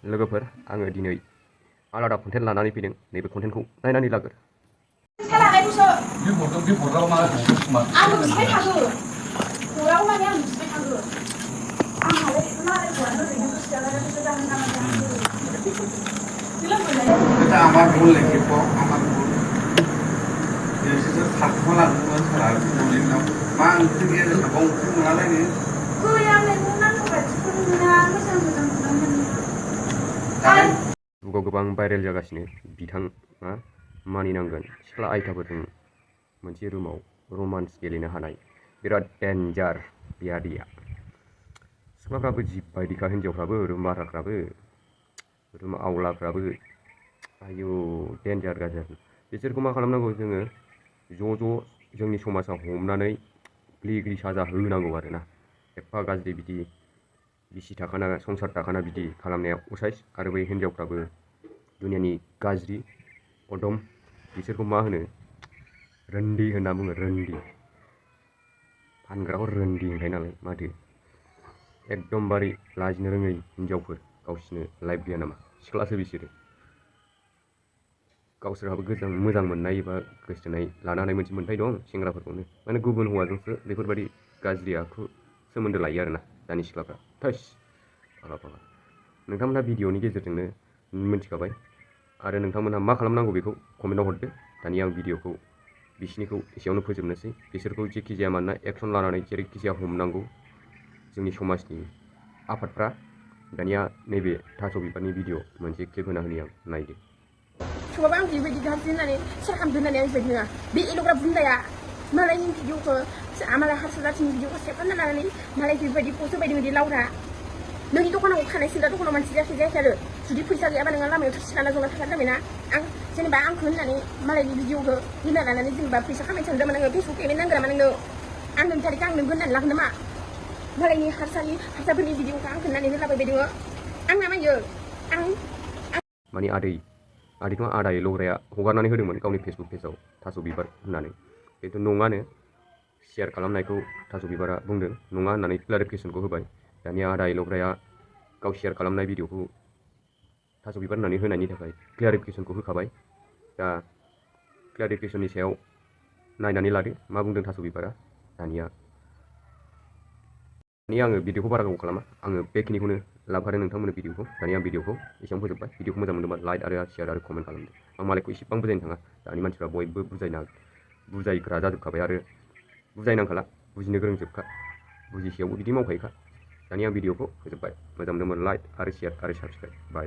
लोगोफोर आङो दिनै आलादा कन्टेन्ट लानानै फैदों नैबे कन्टेन्टखौ नायनानै लाग्रो गोबां भाइरेल जागासिनो बिथाङा मानिनांगोन सिख्ला आइथाफोरजों मोनसे रुमाव रमान्स गेलेनो हानाय बिराद डेन्जार बियादिया सिख्लाफ्राबो जिबायदिखा हिन्जावफ्राबो रुम बाराफ्राबो रुम आवलाफ्राबो आयु डेन्जार गाजार बिसोरखौ मा खालामनांगौ जोङो ज' जोंनि समाजाव हमनानै ग्लि साजा होनांगौ आरोना एफा गाज्रि बिदि बिसि थाखाना संसार थाखाना बिदि खालामनाया असाइस आरो बै हिन्जावफ्राबो दुनियानि गाज्रि अदम बिसोरखौ मा होनो रोन्दी होनना बुङो रोन्दी फानग्राखौ रोन्दी होनखायो नालाय माथो एकदमबारे लाजिनो रोङै हिन्जावफोर गावसिनो लाइफ गैया नामा सिख्लासो बिसोरो गावसोरहाबो मोजां मोननाय एबा गोसोथोनाय लानो हानाय मोनसे मोन्थाय दं सेंग्राफोरखौनो माने गुबुन हौवाजोंसो बेफोरबायदि गाज्रि आखु सोमोन्दो लायो आरोना दानि सिख्लाफ्रा थैस फाग्ला नोंथांमोनहा भिडिअनि गेजेरजोंनो मिन्थिखाबाय आरो नोंथांमोनहा मा खालामनांगौ बेखौ कमेन्टआव हरदो दानिया आं भिडिअखौ बिसिनिखौ एसेयावनो फोजोबनोसै बिसोरखौ जेखि जाया मानोना एक्सन लानानै जेरैखि जाया हमनांगौ जोंनि समाजनि आफादफ्रा दानिया नैबे थास' बिबारनि भिडिअ मोनसे क्लिप होना होनि आं नायदो coba bang video video hasil nani serkam dengan yang sebagainya di Alogra Viral malah ini video ke amalah harus datang video ke siapa nani malah video di post by dengan di Laura nang itu kan aku kan sih itu kan manusia sih jadi sudah pulsa dia apa dengan lama itu sih karena zona terkadang mana ang jadi bang ang kun nani malah di video ke ini nani jadi bang pulsa kami cendera mana Facebook ini nang mana nang ang nang cari kang nang kun nani lah nama malah ini harus beli video kang kun nani lah video ang namanya ang माने आदैखौ आदायै लग्राया हगारनानै होदोंमोन गावनि Facebook पेजाव थास' बिबार होननानै बेथ' नङानो share खालामनायखौ थास' बिबारा बुंदों नङा होननानै क्लारिफिकेसनखौ होबाय दानिया आदायै लग्राया गाव शेयार खालामनाय भिडिअखौ थास' बिबार होननानै होनायनि थाखाय क्लारिफिकेसनखौ होखाबाय दा क्लारिफिकेसननि सायाव नायनानै लादो मा बुंदों थास' बिबारा दानिया आङो भिडिअखौ बारा गोबाव खालामा आङो बेखिनिखौनो लाबोखादों नोंथांमोननो भिडिअखौ दानिया आं भिडिअखौ एसेबां फोजोबबाय भिडिअखौ मोजां मोनदोंबा लाइक आरो शेयार आरो कमेन्ट खालामदो आं मालायखौ एसेबां बुजायनो थाङा दानि मानसिफ्रा बयबो बुजायग्रा जाजोबखाबाय आरो बुजायनांखाला बुजिनो गोरोंजोबखा बुजिसेयावबो बिदि मावखायोखा दानिया आं भिडिअखौ फोजोबबाय मोजां मोनदोंबा लाइक आरो शेयार आरो साबस्क्राइब बाय